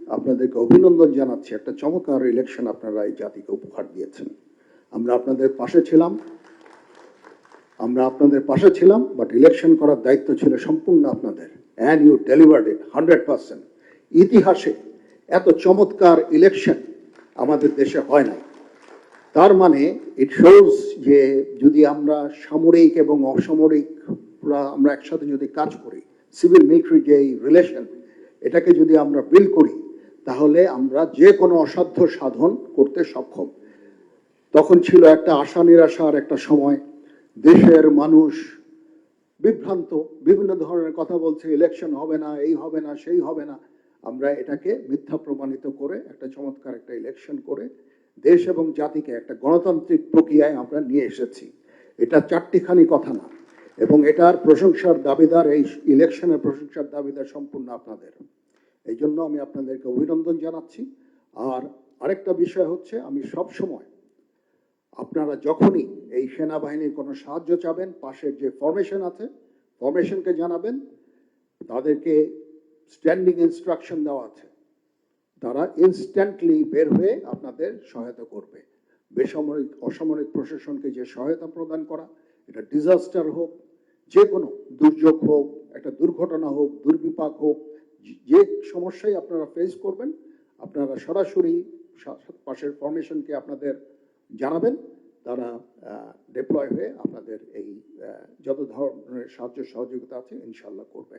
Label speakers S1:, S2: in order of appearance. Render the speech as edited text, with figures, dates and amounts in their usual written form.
S1: আপনাদেরকে অভিনন্দন জানাচ্ছি। একটা চমৎকার ইলেকশন আপনারা এই জাতিকে উপহার দিয়েছেন। আমরা আপনাদের পাশে ছিলাম, বাট ইলেকশন করার দায়িত্ব ছিল সম্পূর্ণ আপনাদের, অ্যান্ড ইউ ডেলিভার্ড ইট 100%। ইতিহাসে এত চমৎকার ইলেকশন আমাদের দেশে হয় না। তার মানে ইট শোজ যে যদি আমরা সামরিক এবং অসামরিক আমরা একসাথে যদি কাজ করি, সিভিল মিলিটারি যে রিলেশন, এটাকে যদি আমরা বিল্ড করি, তাহলে আমরা যে কোনো অসাধ্য সাধন করতে সক্ষম। তখন ছিল একটা আশা নিরাশার একটা সময়, দেশের মানুষ বিভ্রান্ত, বিভিন্ন ধরনের কথা বলছে, ইলেকশন হবে না, এই হবে না, সেই হবে না। আমরা এটাকে মিথ্যা প্রমাণিত করে একটা চমৎকার একটা ইলেকশন করে দেশ এবং জাতিকে একটা গণতান্ত্রিক প্রক্রিয়ায় আমরা নিয়ে এসেছি। এটা চারটিখানি কথা না, এবং এটার প্রশংসার দাবিদার, এই ইলেকশনের প্রশংসার দাবিদার সম্পূর্ণ আপনাদের। এই জন্য আমি আপনাদেরকে অভিনন্দন জানাচ্ছি। আর আরেকটা বিষয় হচ্ছে, আমি সব সময় আপনারা যখনই এই সেনাবাহিনীর কোনো সাহায্য চাবেন, পাশের যে ফরমেশন আছে ফরমেশনকে জানাবেন, তাদেরকে স্ট্যান্ডিং ইনস্ট্রাকশন দেওয়া আছে, তারা ইনস্ট্যান্টলি বের হয়ে আপনাদের সহায়তা করবে। বেসামরিক অসামরিক প্রশাসনকে যে সহায়তা প্রদান করা, এটা ডিজাস্টার হোক, যে কোনো দুর্যোগ হোক, একটা দুর্ঘটনা হোক, দুর্বিপাক হোক, যে সমস্যাই আপনারা ফেস করবেন, আপনারা সরাসরি পাশের ফরমেশনকে আপনাদের জানাবেন, তারা ডিপ্লয় হয়ে আপনাদের এই যত ধরনের সাহায্য সহযোগিতা আছে ইনশাল্লাহ করবে।